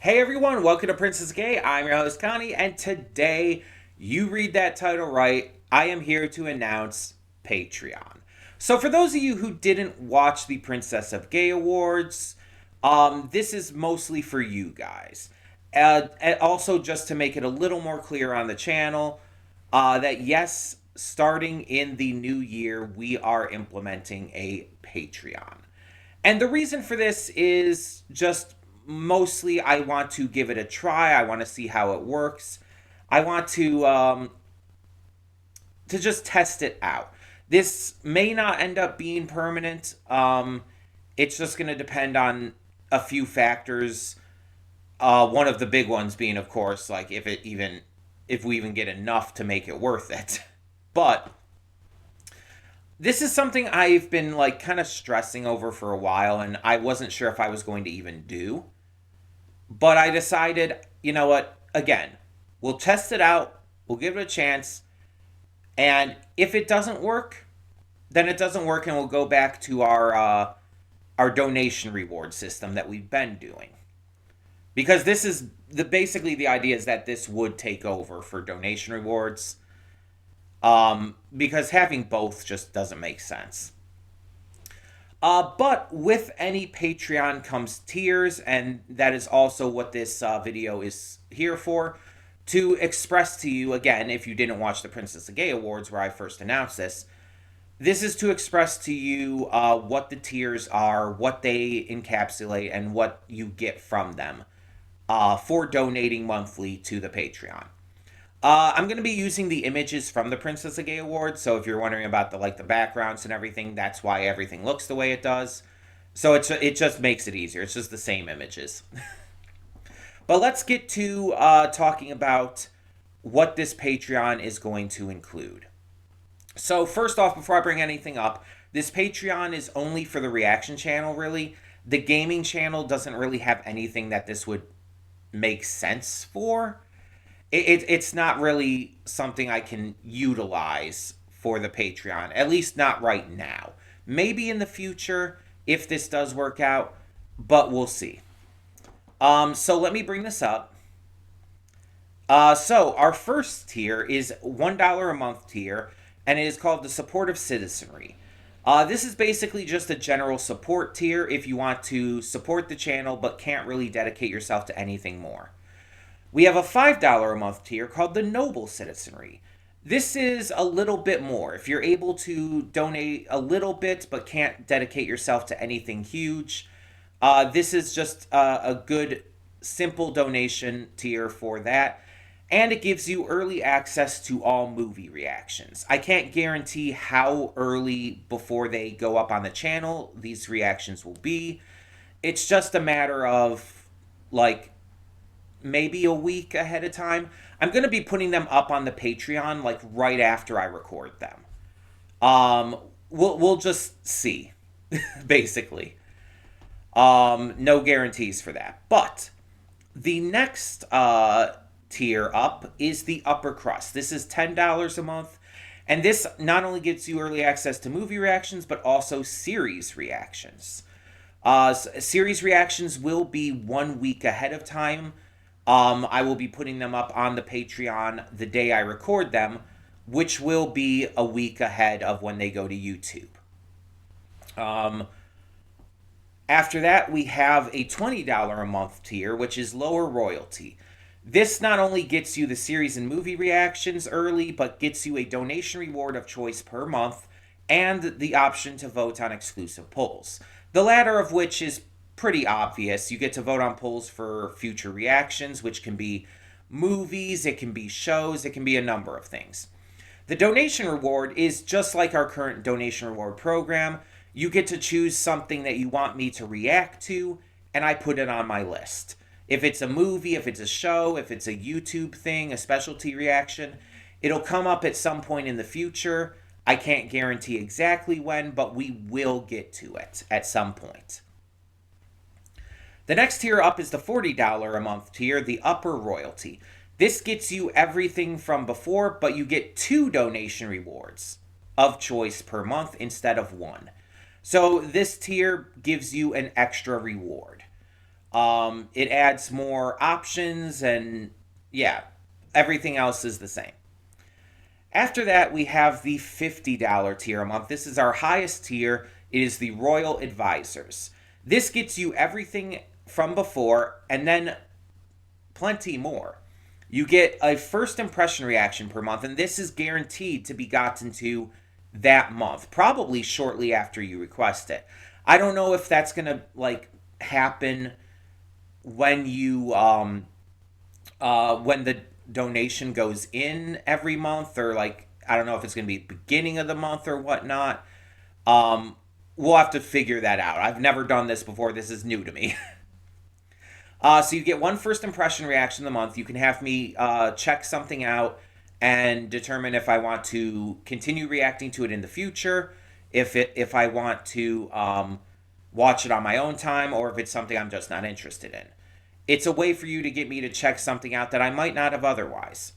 Hey everyone, welcome to Princess Gay. I'm your host Connie, and today, you read that title right, I am here to announce Patreon. So for those of you who didn't watch the Princess of Gay Awards, this is mostly for you guys. And also just to make it a little more clear on the channel, that yes, starting in the new year, we are implementing a Patreon. And the reason for this is just mostly I want to give it a try. I want to see how it works. I want to just test it out. This may not end up being permanent. It's just going to depend on a few factors. One of the big ones being, of course, like if we even get enough to make it worth it. But this is something I've been like kind of stressing over for a while, and I wasn't sure if I was going to even do. But I decided, you know what? Again, we'll test it out. We'll give it a chance. And if it doesn't work, then it doesn't work, and we'll go back to our donation reward system that we've been doing. Because this is basically the idea is that this would take over for donation rewards. Because having both just doesn't make sense. But with any Patreon comes tiers, and that is also what this video is here for. To express to you, again, if you didn't watch the Princess of Gay Awards where I first announced this is to express to you what the tiers are, what they encapsulate, and what you get from them for donating monthly to the Patreon. I'm going to be using the images from the Princess of Gay Awards, so if you're wondering about the backgrounds and everything, that's why everything looks the way it does. So it just makes it easier. It's just the same images. But let's get to talking about what this Patreon is going to include. So first off, before I bring anything up, this Patreon is only for the reaction channel, really. The gaming channel doesn't really have anything that this would make sense for. It's not really something I can utilize for the Patreon, at least not right now. Maybe in the future if this does work out, but we'll see. So let me bring this up. So our first tier is $1 a month tier, and it is called the Supportive Citizenry. This is basically just a general support tier if you want to support the channel but can't really dedicate yourself to anything more. We have a $5 a month tier called the Noble Citizenry. This is a little bit more. If you're able to donate a little bit but can't dedicate yourself to anything huge, this is just a good, simple donation tier for that. And it gives you early access to all movie reactions. I can't guarantee how early before they go up on the channel these reactions will be. It's just a matter of, like, maybe a week ahead of time. I'm going to be putting them up on the Patreon like right after I record them. We'll just see, basically. No guarantees for that. But the next tier up is the upper crust. This is $10 a month. And this not only gets you early access to movie reactions, but also series reactions. Series reactions will be 1 week ahead of time. I will be putting them up on the Patreon the day I record them, which will be a week ahead of when they go to YouTube. After that, we have a $20 a month tier, which is lower royalty. This not only gets you the series and movie reactions early, but gets you a donation reward of choice per month and the option to vote on exclusive polls. The latter of which is pretty obvious. You get to vote on polls for future reactions, which can be movies, it can be shows, it can be a number of things. The donation reward is just like our current donation reward program. You get to choose something that you want me to react to, and I put it on my list. If it's a movie, if it's a show, if it's a YouTube thing, a specialty reaction, it'll come up at some point in the future. I can't guarantee exactly when, but we will get to it at some point. The next tier up is the $40 a month tier, the upper royalty. This gets you everything from before, but you get 2 donation rewards of choice per month instead of 1. So this tier gives you an extra reward. It adds more options, and yeah, everything else is the same. After that, we have the $50 tier a month. This is our highest tier. It is the Royal Advisors. This gets you everything from before and then plenty more. You get a first impression reaction per month, and this is guaranteed to be gotten to that month, probably shortly after you request it. I don't know if that's gonna like happen when you when the donation goes in every month, or like I don't know if it's gonna be beginning of the month or whatnot. Um, we'll have to figure that out. I've never done this before. This is new to me. So you get one first impression reaction of the month. You can have me check something out and determine if I want to continue reacting to it in the future, if I want to watch it on my own time, or if it's something I'm just not interested in. It's a way for you to get me to check something out that I might not have otherwise.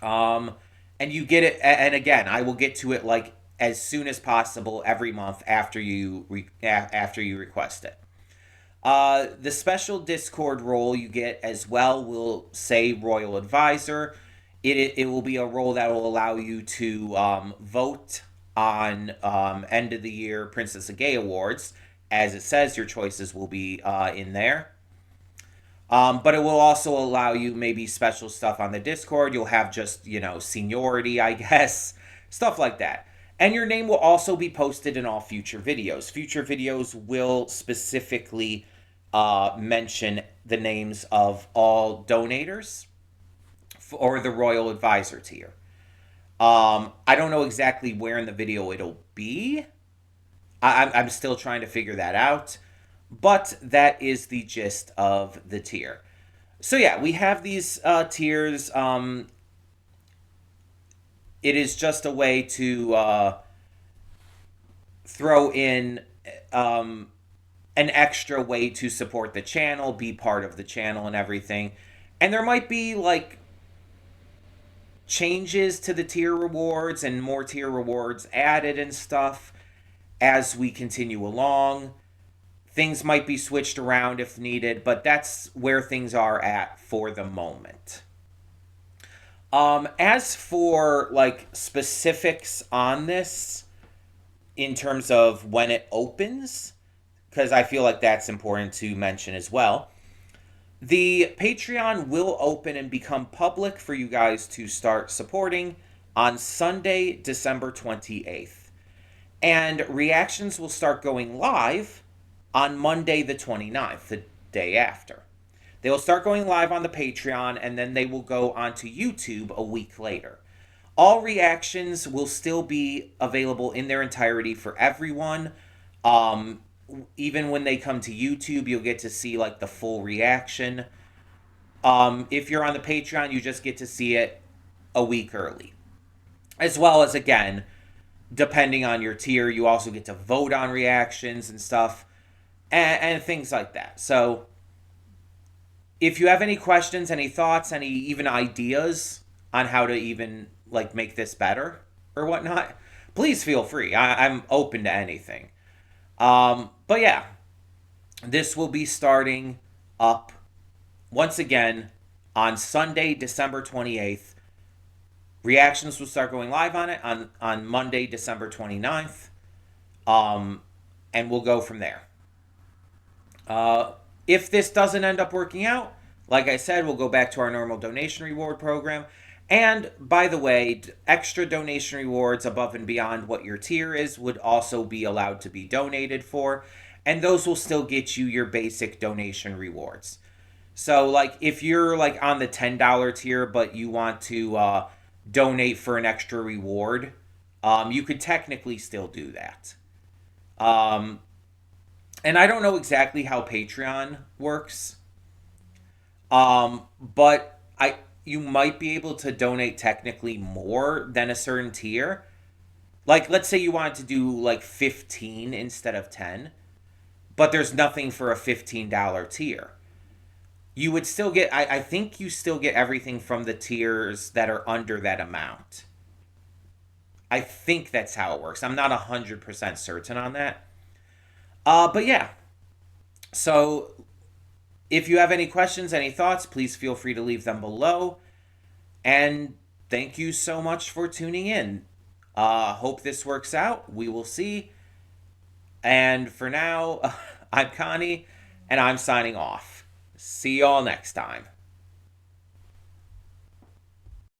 Um, and you get it, and again, I will get to it like as soon as possible every month after after you request it. The special Discord role you get as well will say Royal Advisor. It will be a role that will allow you to vote on end of the year Princess of Gay Awards. As it says, your choices will be in there. But it will also allow you maybe special stuff on the Discord. You'll have just, seniority, I guess, stuff like that. And your name will also be posted in all future videos. Future videos will specifically mention the names of all donators or the Royal Advisor tier. I don't know exactly where in the video it'll be. I'm still trying to figure that out. But that is the gist of the tier. So yeah, we have these tiers. It is just a way to throw in an extra way to support the channel, be part of the channel and everything. And there might be like changes to the tier rewards and more tier rewards added and stuff as we continue along. Things might be switched around if needed, but that's where things are at for the moment. As for like specifics on this in terms of when it opens, because I feel like that's important to mention as well. The Patreon will open and become public for you guys to start supporting on Sunday, December 28th. And reactions will start going live on Monday, the 29th, the day after. They will start going live on the Patreon, and then they will go onto YouTube a week later. All reactions will still be available in their entirety for everyone. Even when they come to YouTube, you'll get to see like the full reaction. If you're on the Patreon, you just get to see it a week early. As well as, again, depending on your tier, you also get to vote on reactions and stuff, and things like that. So if you have any questions, any thoughts, any even ideas on how to even like make this better or whatnot, please feel free. I'm open to anything. But yeah, this will be starting up once again on Sunday, December 28th. Reactions will start going live on it on Monday, December 29th. And we'll go from there. If this doesn't end up working out, like I said, we'll go back to our normal donation reward program. And by the way, extra donation rewards above and beyond what your tier is would also be allowed to be donated for. And those will still get you your basic donation rewards. So like if you're like on the $10 tier, but you want to donate for an extra reward, you could technically still do that. And I don't know exactly how Patreon works. But you might be able to donate technically more than a certain tier. Like, let's say you wanted to do like 15 instead of 10, but there's nothing for a $15 tier. You would still get, I think you still get everything from the tiers that are under that amount. I think that's how it works. I'm not 100% certain on that. But yeah. So If you have any questions, any thoughts, please feel free to leave them below. And thank you so much for tuning in. Hope this works out. We will see. And for now, I'm Connie, and I'm signing off. See y'all next time.